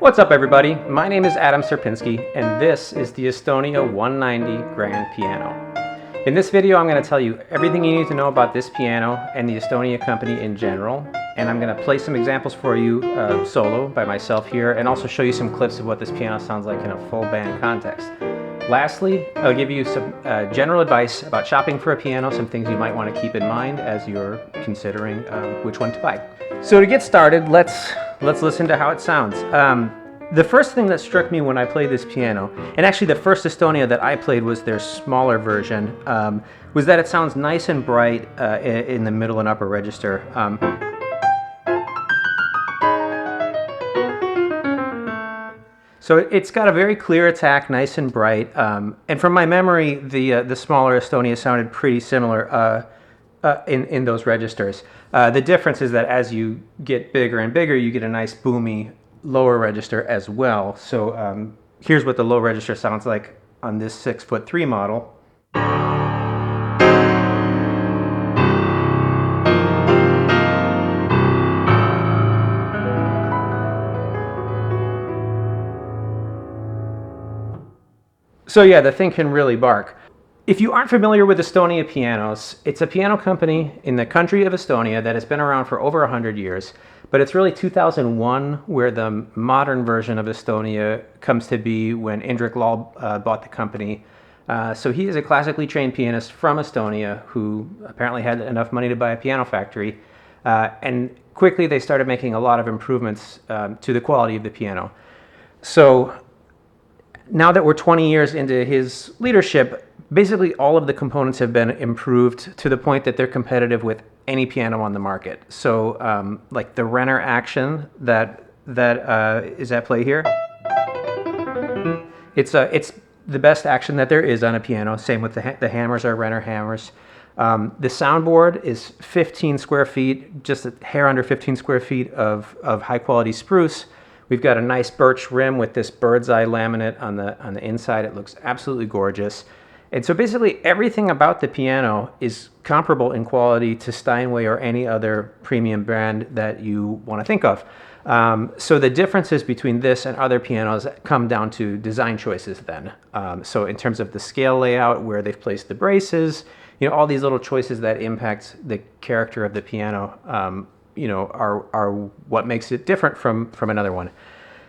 What's up everybody? My name is Adam Serpinski and this is the Estonia 190 Grand Piano. In this video I'm going to tell you everything you need to know about this piano and the Estonia company in general, and I'm going to play some examples for you solo by myself here and also show you some clips of what this piano sounds like in a full band context. Lastly, I'll give you some general advice about shopping for a piano, some things you might want to keep in mind as you're considering which one to buy. So to get started, let's listen to how it sounds. The first thing that struck me when I played this piano, and actually the first Estonia that I played was their smaller version, was that it sounds nice and bright in the middle and upper register. So it's got a very clear attack, nice and bright, and from my memory, the smaller Estonia sounded pretty similar in those registers. The difference is that as you get bigger and bigger, you get a nice boomy lower register as well. So here's what the low register sounds like on this 6'3" model. So yeah, the thing can really bark. If you aren't familiar with Estonia pianos, it's a piano company in the country of Estonia that has been around for over 100 years, but it's really 2001 where the modern version of Estonia comes to be when Indrek Lal bought the company. So he is a classically trained pianist from Estonia who apparently had enough money to buy a piano factory, and quickly they started making a lot of improvements to the quality of the piano. So now that we're 20 years into his leadership, basically all of the components have been improved to the point that they're competitive with any piano on the market. So like the Renner action that is at play here, it's the best action that there is on a piano. Same with the hammers are Renner hammers. The soundboard is 15 square feet, just a hair under 15 square feet of high quality spruce. We've got a nice birch rim with this bird's eye laminate on the inside. It looks absolutely gorgeous. And so basically everything about the piano is comparable in quality to Steinway or any other premium brand that you want to think of. So the differences between this and other pianos come down to design choices then. So in terms of the scale layout, where they've placed the braces, all these little choices that impact the character of the piano, are what makes it different from another one.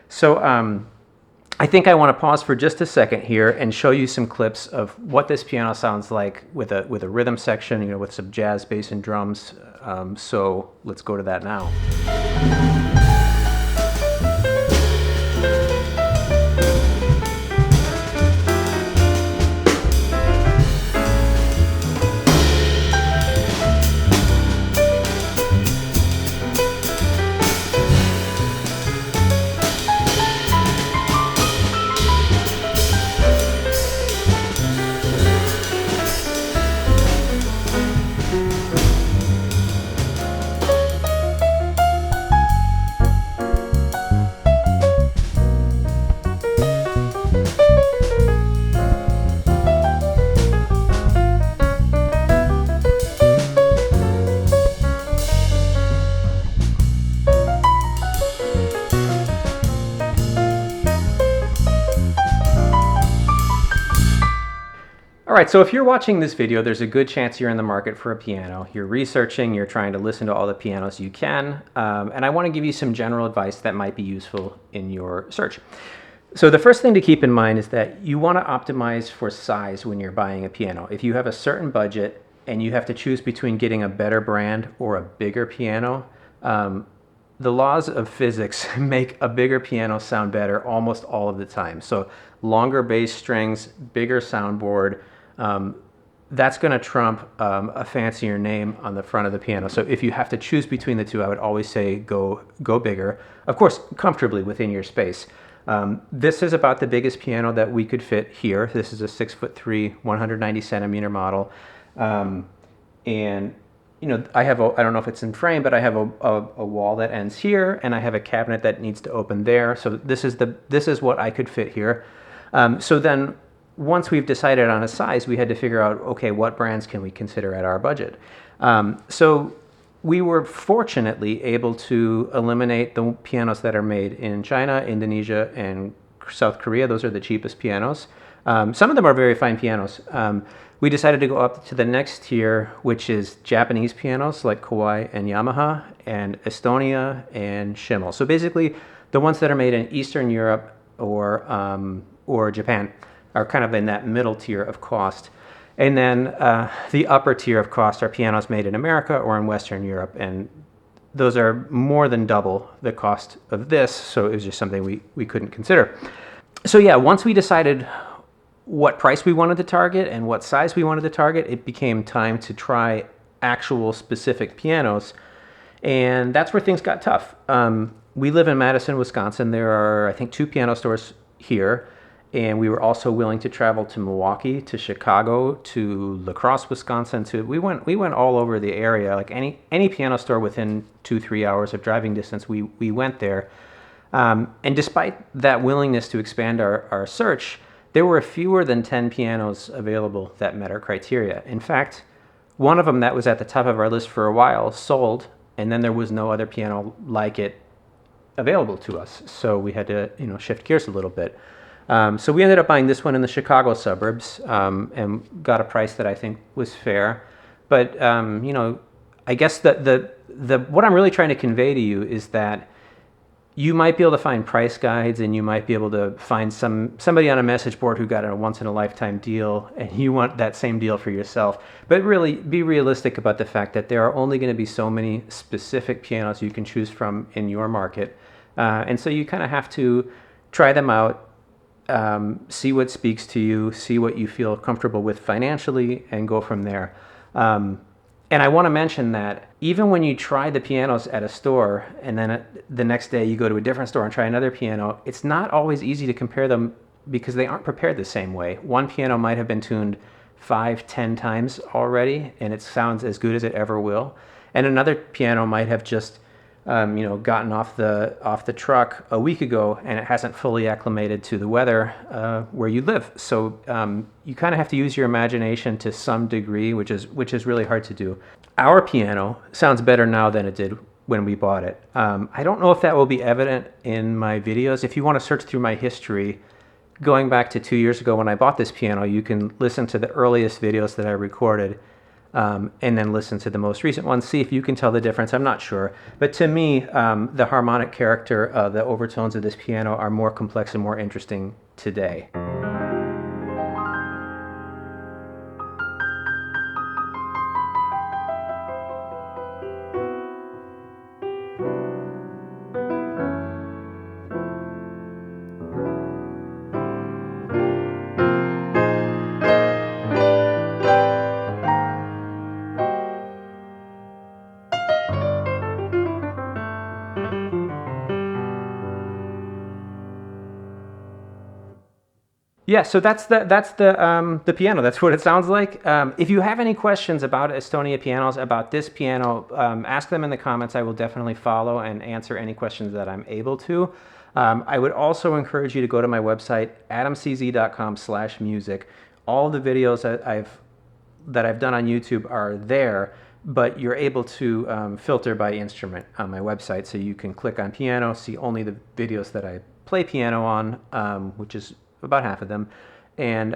So I think I want to pause for just a second here and show you some clips of what this piano sounds like with a rhythm section, with some jazz, bass, and drums. So let's go to that now. All right, so if you're watching this video, there's a good chance you're in the market for a piano. You're researching, you're trying to listen to all the pianos you can, and I want to give you some general advice that might be useful in your search. So the first thing to keep in mind is that you want to optimize for size when you're buying a piano. If you have a certain budget and you have to choose between getting a better brand or a bigger piano, the laws of physics make a bigger piano sound better almost all of the time. So longer bass strings, bigger soundboard, that's going to trump a fancier name on the front of the piano. So if you have to choose between the two, I would always say go bigger, of course comfortably within your space. This is about the biggest piano that we could fit here. This is a 6'3", 190 centimeter model, and I don't know if it's in frame, but I have a wall that ends here, and I have a cabinet that needs to open there. So this is what I could fit here. So then once we've decided on a size, we had to figure out, okay, what brands can we consider at our budget? So we were fortunately able to eliminate the pianos that are made in China, Indonesia, and South Korea. Those are the cheapest pianos. Some of them are very fine pianos. We decided to go up to the next tier, which is Japanese pianos like Kawai and Yamaha, and Estonia and Schimmel. So basically, the ones that are made in Eastern Europe or Japan are kind of in that middle tier of cost. And then the upper tier of cost are pianos made in America or in Western Europe, and those are more than double the cost of this, so it was just something we couldn't consider. So yeah, once we decided what price we wanted to target and what size we wanted to target, it became time to try actual specific pianos, and that's where things got tough. We live in Madison, Wisconsin. There are, I think, 2 piano stores here. And we were also willing to travel to Milwaukee, to Chicago, to La Crosse, Wisconsin. We went all over the area. Like any piano store within 2-3 hours of driving distance, we went there. And despite that willingness to expand our search, there were fewer than 10 pianos available that met our criteria. In fact, one of them that was at the top of our list for a while sold, and then there was no other piano like it available to us. So we had to shift gears a little bit. So we ended up buying this one in the Chicago suburbs and got a price that I think was fair. But I guess what I'm really trying to convey to you is that you might be able to find price guides, and you might be able to find somebody on a message board who got a once-in-a-lifetime deal, and you want that same deal for yourself. But really, be realistic about the fact that there are only going to be so many specific pianos you can choose from in your market, and so you kind of have to try them out. See what speaks to you, see what you feel comfortable with financially, and go from there. And I want to mention that even when you try the pianos at a store and then the next day you go to a different store and try another piano, it's not always easy to compare them because they aren't prepared the same way. One piano might have been tuned 5-10 times already, and it sounds as good as it ever will. And another piano might have just gotten off the truck a week ago, and it hasn't fully acclimated to the weather where you live. So you kind of have to use your imagination to some degree, which is really hard to do. Our piano sounds better now than it did when we bought it. I don't know if that will be evident in my videos. If you want to search through my history, going back to 2 years ago when I bought this piano, you can listen to the earliest videos that I recorded. And then listen to the most recent ones, see if you can tell the difference. I'm not sure. But to me, the harmonic character, the overtones of this piano are more complex and more interesting today. Yeah, so that's the piano. That's what it sounds like. If you have any questions about Estonia pianos, about this piano, ask them in the comments. I will definitely follow and answer any questions that I'm able to. I would also encourage you to go to my website, adamcz.com/music. All the videos that I've done on YouTube are there, but you're able to filter by instrument on my website, so you can click on piano, see only the videos that I play piano on, which is about half of them. And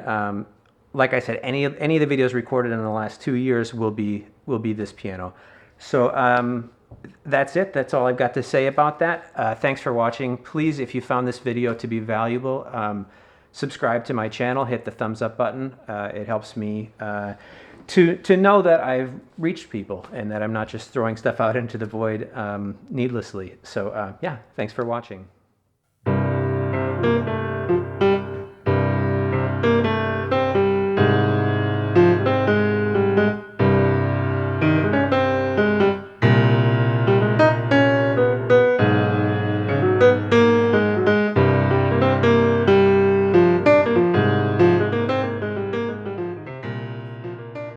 like I said, any of the videos recorded in the last 2 years will be this piano. So that's it. That's all I've got to say about that. Thanks for watching. Please, if you found this video to be valuable, subscribe to my channel, hit the thumbs up button. It helps me to know that I've reached people and that I'm not just throwing stuff out into the void needlessly. So yeah, thanks for watching.